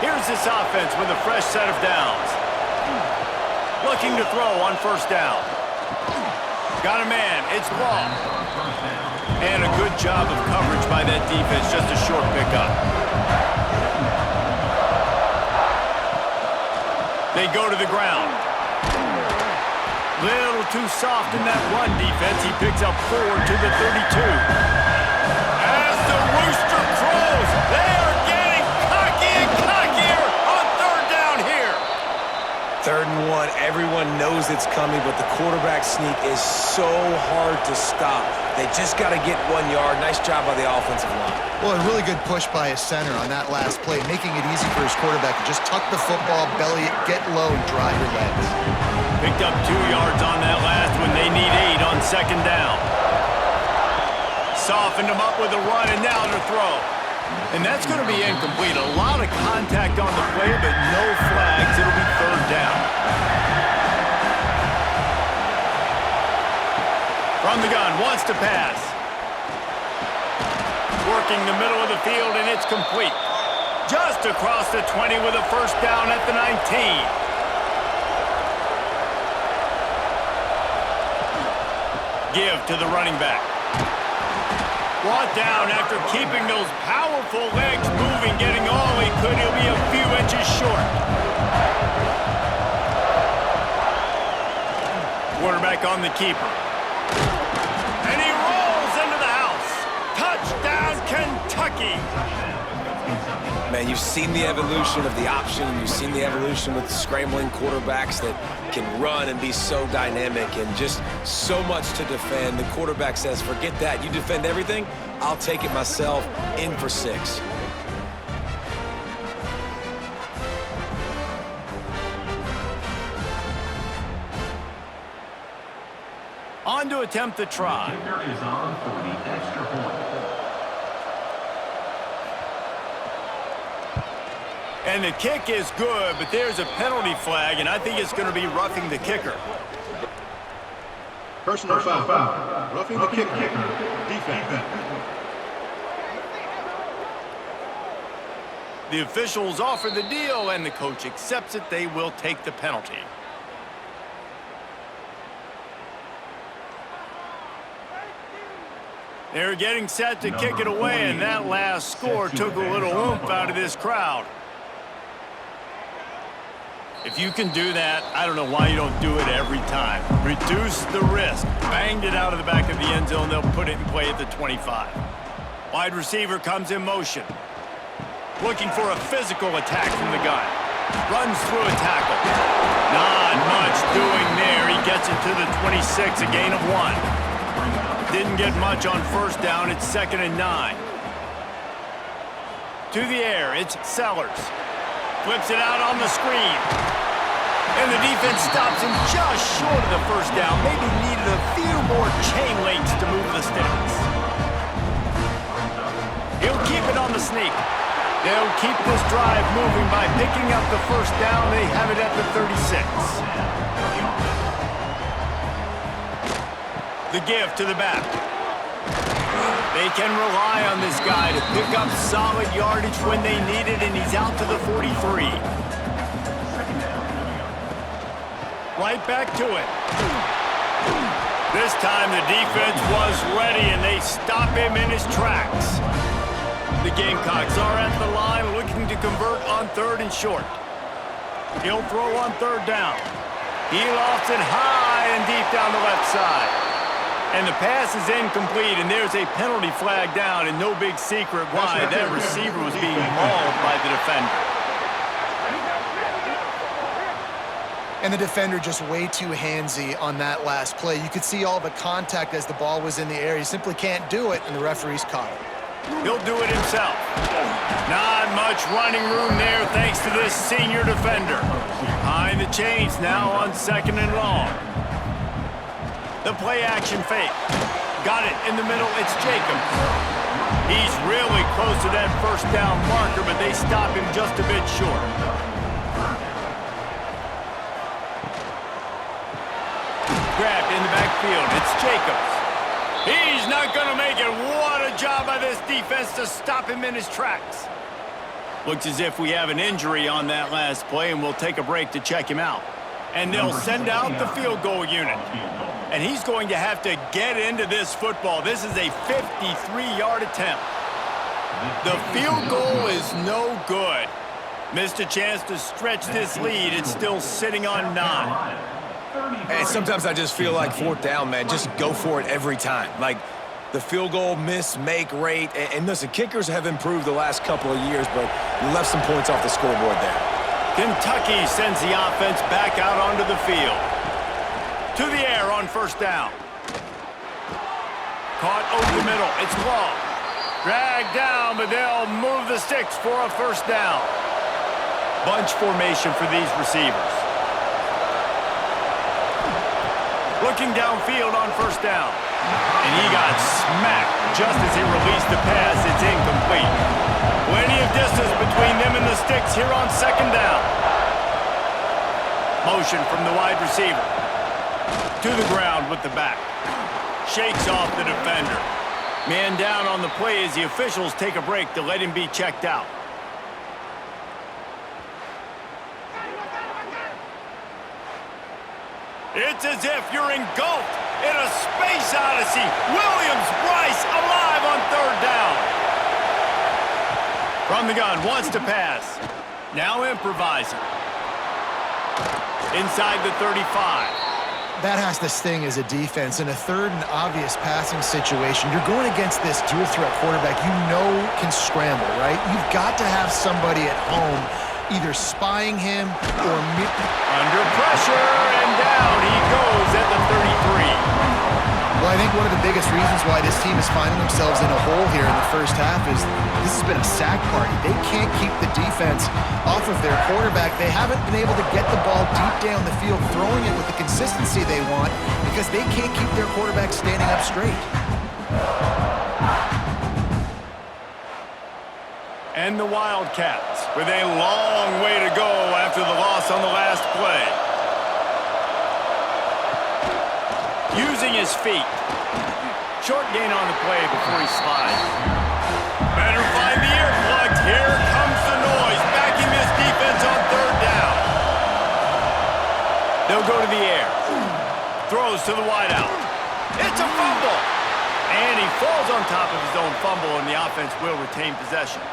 Speaker 1: Here's this offense with a fresh set of downs. Looking to throw on first down. Got a man, it's ball. And a good job of coverage by that defense, just a short pickup. They go to the ground. Little too soft in that run defense. He picks up 4 to the 32. As the rooster crows, they are getting cocky and cockier on third down here.
Speaker 3: 3rd and 1, everyone knows it's coming, but the quarterback sneak is so hard to stop. They just got to get 1 yard. Nice job by the offensive line.
Speaker 2: Well, a really good push by his center on that last play, making it easy for his quarterback to just tuck the football, belly it, get low, and drive your legs.
Speaker 1: Picked up 2 yards on that last one. They need 8 on second down. Softened him up with a run, and now to throw. And that's going to be incomplete. A lot of contact on the play, but no flags. It'll be third down. From the gun, wants to pass. Working the middle of the field, and it's complete. Just across the 20 with a first down at the 19. Give to the running back. Brought down after keeping those powerful legs moving, getting all he could. He'll be a few inches short. Quarterback on the keeper. And he rolls into the house. Touchdown, Kentucky.
Speaker 3: Man, you've seen the evolution of the option. You've seen the evolution with scrambling quarterbacks that can run and be so dynamic and just so much to defend. The quarterback says, forget that. You defend everything, I'll take it myself. In for 6.
Speaker 1: On to attempt the try.
Speaker 4: Kicker is on for the extra point.
Speaker 1: And the kick is good, but there's a penalty flag, and I think it's going to be roughing the kicker.
Speaker 6: Personal foul. Roughing the kicker. Defense.
Speaker 1: The officials offer the deal, and the coach accepts it. They will take the penalty. They're getting set to kick it away, and that last score took a little oomph out of this crowd. If you can do that, I don't know why you don't do it every time. Reduce the risk. Banged it out of the back of the end zone. They'll put it in play at the 25. Wide receiver comes in motion. Looking for a physical attack from the gun. Runs through a tackle. Not much doing there. He gets it to the 26, a gain of 1. Didn't get much on first down. It's 2nd and 9. To the air, it's Sellers. Flips it out on the screen. And the defense stops him just short of the first down. Maybe needed a few more chain links to move the sticks. He'll keep it on the sneak. They'll keep this drive moving by picking up the first down. They have it at the 36. The give to the back. They can rely on this guy to pick up solid yardage when they need it, and he's out to the 43. Right back to it. This time the defense was ready, and they stop him in his tracks. The Gamecocks are at the line looking to convert on 3rd and short. He'll throw on 3rd down. He lofts it high and deep down the left side. And the pass is incomplete, and there's a penalty flag down, and no big secret why. That receiver was being mauled by the defender.
Speaker 2: And the defender just way too handsy on that last play. You could see all the contact as the ball was in the air. He simply can't do it, and the referees caught him.
Speaker 1: He'll do it himself. Not much running room there thanks to this senior defender. Behind the chains now on 2nd and long. The play action fake. Got it in the middle. It's Jacobs. He's really close to that first down marker, but they stop him just a bit short. Grabbed in the backfield. It's Jacobs. He's not going to make it. What a job by this defense to stop him in his tracks. Looks as if we have an injury on that last play, and we'll take a break to check him out. And they'll send out the field goal unit. And he's going to have to get into this football. This is a 53-yard attempt. The field goal is no good. Missed a chance to stretch this lead. It's still sitting on 9.
Speaker 3: And sometimes I just feel like fourth down, man, just go for it every time. Like the field goal miss-make rate. And listen, kickers have improved the last couple of years, but left some points off the scoreboard there.
Speaker 1: Kentucky sends the offense back out onto the field. To the air on first down. Caught over the middle. It's long. Dragged down, but they'll move the sticks for a first down. Bunch formation for these receivers. Looking downfield on first down. And he got smacked just as he released the pass. It's incomplete. Plenty of distance between them and the sticks here on second down. Motion from the wide receiver. To the ground with the back. Shakes off the defender. Man down on the play as the officials take a break to let him be checked out. It's as if you're engulfed in a space odyssey. Williams-Brice alive on third down. From the gun, wants to pass. Now improvising. Inside the 35.
Speaker 2: That has to sting as a defense. In a third and obvious passing situation, you're going against this dual-threat quarterback you know can scramble, right? You've got to have somebody at home either spying him or...
Speaker 1: Under pressure, and down he goes at the 33.
Speaker 2: Well, I think one of the biggest reasons why this team is finding themselves in a hole here in the first half is this has been a sack party. They can't keep the defense off of their quarterback. They haven't been able to get the ball deep down the field, throwing it with the consistency they want because they can't keep their quarterback standing up straight.
Speaker 1: And the Wildcats with a long way to go after the loss on the last play. Using his feet. Short gain on the play before he slides. Better find the earplugs. Here comes the noise. Backing this defense on third down. They'll go to the air. Throws to the wideout. It's a fumble. And he falls on top of his own fumble, and the offense will retain possession.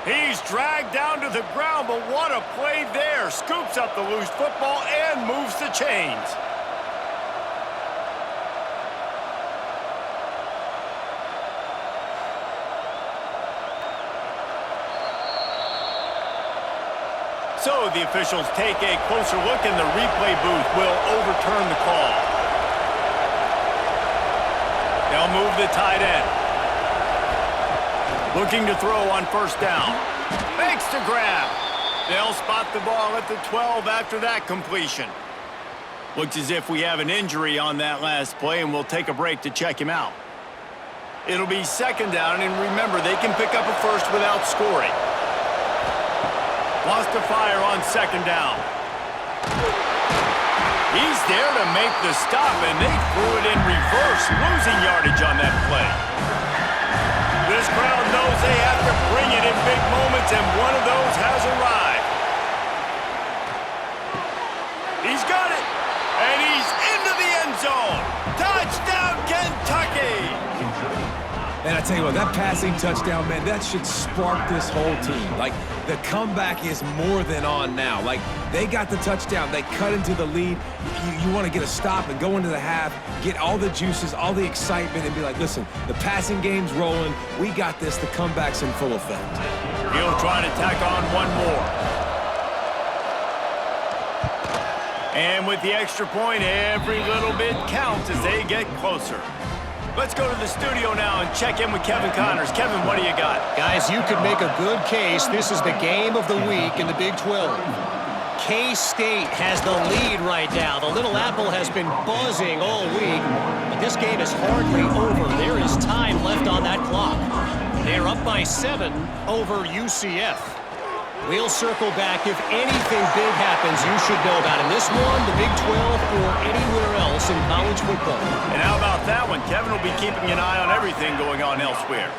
Speaker 1: He's dragged down to the ground, but what a play there. Scoops up the loose football and moves the chains. So the officials take a closer look, and the replay booth will overturn the call. They'll move the tight end. Looking to throw on first down. Makes the grab. They'll spot the ball at the 12 after that completion. Looks as if we have an injury on that last play, and we'll take a break to check him out. It'll be second down, and remember, they can pick up a first without scoring. Wants to fire on second down. He's there to make the stop, and they threw it in reverse, losing yardage on that play. This crowd knows they have to bring it in big moments, and one of those has arrived. He's got it, and he's into the end zone. Touchdown, Kentucky!
Speaker 3: And I tell you what, that passing touchdown, man, that should spark this whole team. Like, the comeback is more than on now. Like, they got the touchdown. They cut into the lead. You want to get a stop and go into the half, get all the juices, all the excitement, and be like, listen, the passing game's rolling. We got this. The comeback's in full effect.
Speaker 1: He'll try to tack on one more. And with the extra point, every little bit counts as they get closer. Let's go to the studio now and check in with Kevin Connors. Kevin, what do you got?
Speaker 5: Guys, you could make a good case. This is the game of the week in the Big 12. K-State has the lead right now. The Little Apple has been buzzing all week, but this game is hardly over. There is time left on that clock. They're up by 7 over UCF. We'll circle back. If anything big happens, you should know about in this one, the Big 12, or anywhere else in college football.
Speaker 1: And how about that one? Kevin will be keeping an eye on everything going on elsewhere.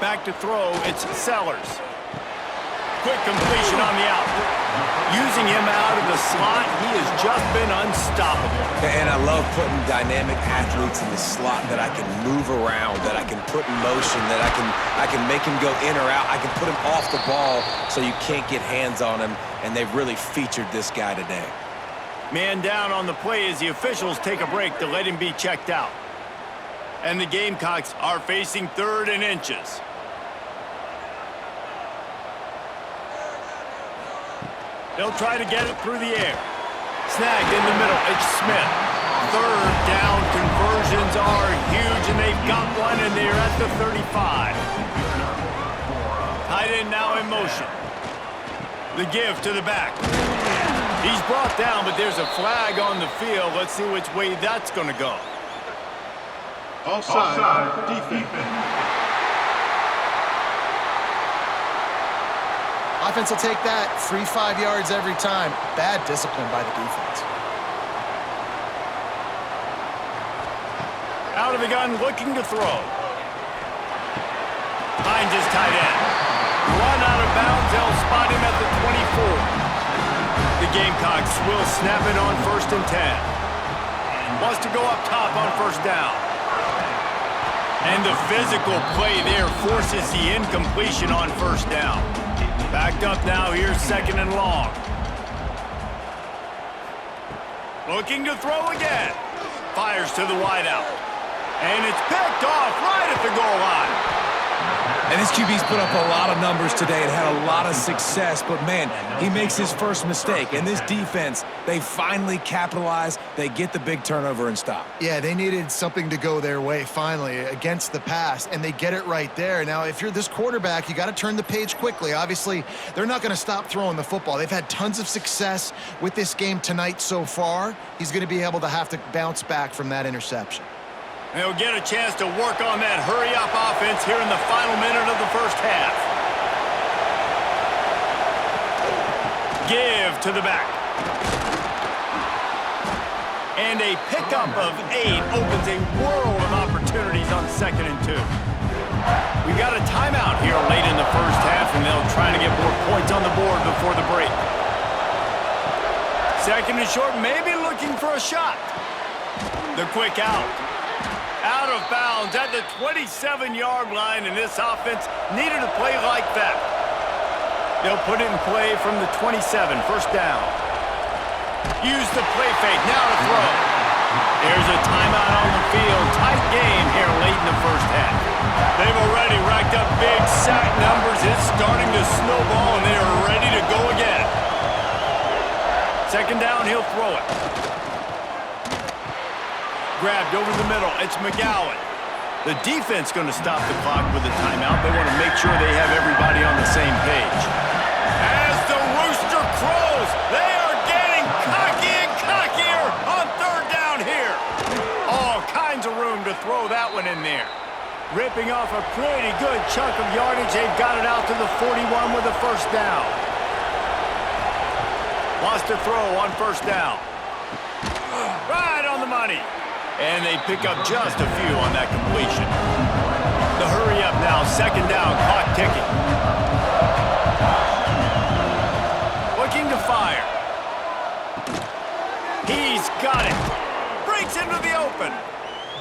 Speaker 1: Back to throw, it's Sellers. Quick completion on the out. Using him out of the slot, he has just been unstoppable.
Speaker 3: And I love putting dynamic athletes in the slot that I can move around, that I can put in motion, that I can make him go in or out. I can put him off the ball so you can't get hands on him, and they've really featured this guy today.
Speaker 1: Man down on the play as the officials take a break to let him be checked out. And the Gamecocks are facing 3rd and inches. They'll try to get it through the air. Snagged in the middle, it's Smith. 3rd down conversions are huge, and they've got one, and they're at the 35. Tight end now in motion. The give to the back. He's brought down, but there's a flag on the field. Let's see which way that's going to go.
Speaker 6: Offside, defense.
Speaker 2: Offense will take that. Free 5 yards every time. Bad discipline by the defense.
Speaker 1: Out of the gun, looking to throw. Finds his tight end. Run out of bounds. They'll spot him at the 24. The Gamecocks will snap it on 1st and 10. Wants to go up top on 1st down. And the physical play there forces the incompletion on 1st down. Backed up now, here's 2nd and long. Looking to throw again. Fires to the wideout. And it's picked off right at the goal line.
Speaker 3: And this QB's put up a lot of numbers today and had a lot of success, but man, he makes his first mistake. And this defense, they finally capitalize. They get the big turnover and stop.
Speaker 2: Yeah, they needed something to go their way finally against the pass, and they get it right there. Now, if you're this quarterback, you got to turn the page quickly. Obviously, they're not going to stop throwing the football. They've had tons of success with this game tonight so far. He's going to be able to have to bounce back from that interception.
Speaker 1: They'll get a chance to work on that hurry-up offense here in the final minute of the 1st half. Give to the back. And a pickup of 8 opens a world of opportunities on 2nd and 2. We got a timeout here late in the 1st half, and they'll try to get more points on the board before the break. 2nd and short, maybe looking for a shot. The quick out. Out of bounds at the 27-yard line, and this offense needed a play like that. They'll put it in play from the 27, 1st down. Use the play fake, now to throw. There's a timeout on the field. Tight game here late in the 1st half. They've already racked up big sack numbers. It's starting to snowball, and they are ready to go again. 2nd down, he'll throw it. Grabbed over the middle. It's McGowan. The defense going to stop the clock with a timeout. They want to make sure they have everybody on the same page. As the rooster crows, they are getting cocky and cockier on 3rd down here. All kinds of room to throw that one in there. Ripping off a pretty good chunk of yardage. They've got it out to the 41 with the 1st down. Wants to throw on 1st down. Right on the money. And they pick up just a few on that completion. The hurry up now, 2nd down, clock ticking. Looking to fire. He's got it. Breaks into the open.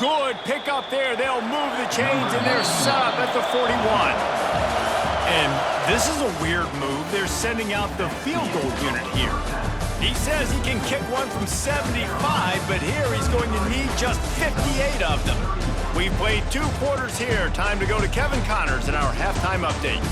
Speaker 1: Good pick up there. They'll move the chains, and they're set up at the 41. And this is a weird move. They're sending out the field goal unit here. He says he can kick one from 75, but here he's going to need just 58 of them. We've played 2 quarters here. Time to go to Kevin Connors in our halftime update.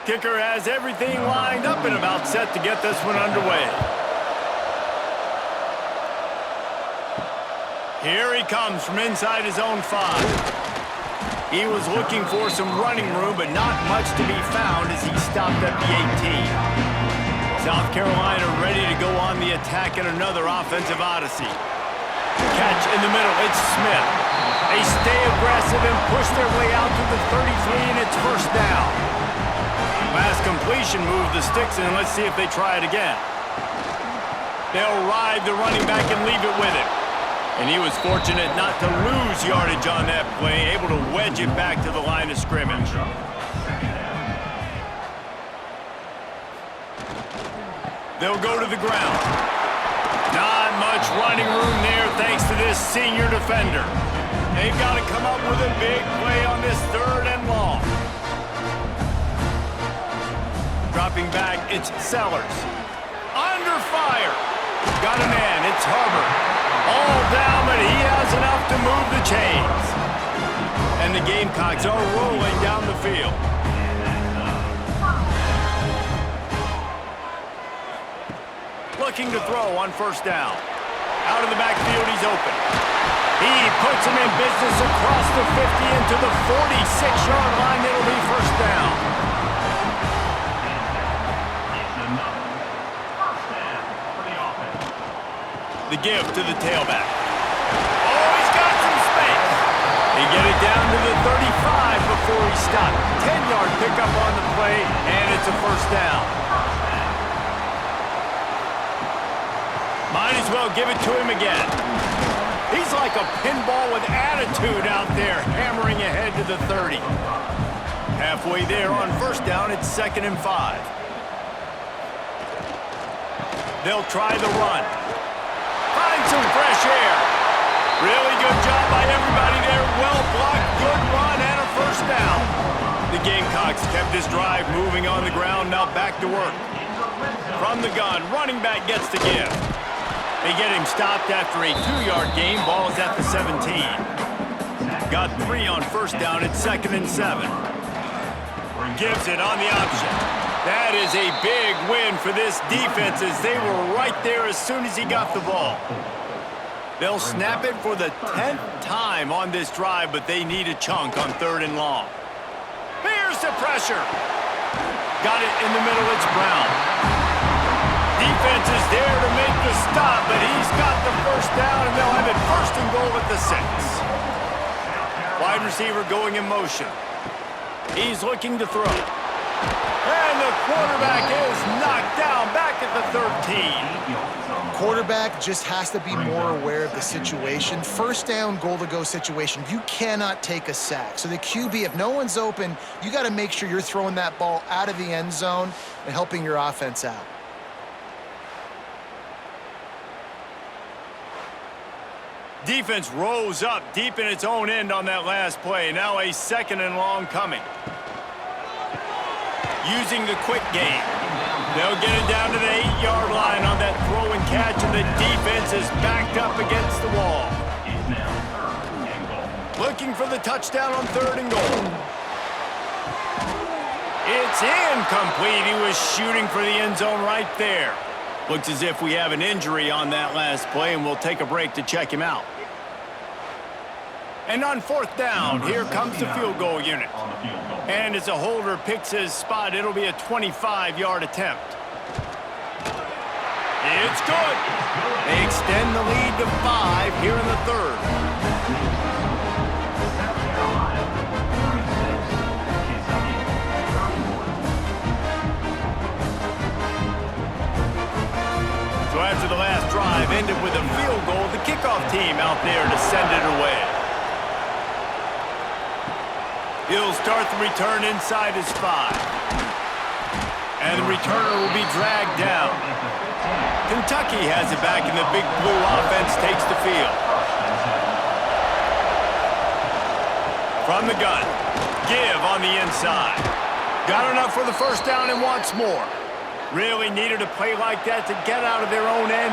Speaker 1: Kicker has everything lined up and about set to get this one underway. Here he comes from inside his own 5. He was looking for some running room, but not much to be found as he stopped at the 18. South Carolina ready to go on the attack in another offensive odyssey. Catch in the middle, it's Smith. They stay aggressive and push their way out to the 33, and it's first down. Last completion moved the sticks, and let's see if they try it again. They'll ride the running back and leave it with him. And he was fortunate not to lose yardage on that play, able to wedge it back to the line of scrimmage. They'll go to the ground. Not much running room there thanks to this senior defender. They've got to come up with a big play on this 3rd and long. Dropping back, it's Sellers. Under fire. Got a man, it's Harbor. All down, but he has enough to move the chains. And the Gamecocks are rolling down the field. Looking to throw on first down. Out of the backfield, he's open. He puts him in business across the 50 into the 46-yard line. It'll be first down. The give to the tailback. Oh, he's got some space. They get it down to the 35 before he stopped. 10-yard pickup on the play, and it's a first down. Might as well give it to him again. He's like a pinball with attitude out there, hammering ahead to the 30. Halfway there on first down, it's 2nd and 5. They'll try the run. Find some fresh air. Really good job by everybody there. Well blocked, good run, and a first down. The Gamecocks kept this drive moving on the ground, now back to work. From the gun, running back gets the give. They get him stopped after a 2-yard gain. Ball is at the 17. Got 3 on first down. It's 2nd and 7. Gives it on the option. That is a big win for this defense as they were right there as soon as he got the ball. They'll snap it for the 10th time on this drive, but they need a chunk on 3rd and long. Here's the pressure. Got it in the middle. It's Brown. Defense is there to make the stop, but he's got the first down, and they'll have it 1st and goal at the 6. Wide receiver going in motion. He's looking to throw. And the quarterback is knocked down back at the 13.
Speaker 2: Quarterback just has to be more aware of the situation. First down, goal-to-go situation. You cannot take a sack. So the QB, if no one's open, you got to make sure you're throwing that ball out of the end zone and helping your offense out.
Speaker 1: Defense rose up deep in its own end on that last play. Now a 2nd and long coming. Using the quick game. They'll get it down to the 8-yard line on that throw and catch, and the defense is backed up against the wall. Looking for the touchdown on 3rd and goal. It's incomplete. He was shooting for the end zone right there. Looks as if we have an injury on that last play, and we'll take a break to check him out. And on 4th down, here comes the field goal unit. And as a holder picks his spot, it'll be a 25-yard attempt. It's good. They extend the lead to 5 here in the 3rd. So after the last drive ended with a field goal, the kickoff team out there to send it away. He'll start the return inside his 5. And the returner will be dragged down. Kentucky has it back, and the Big Blue offense takes the field. From the gun, give on the inside. Got enough for the first down and wants more. Really needed a play like that to get out of their own end.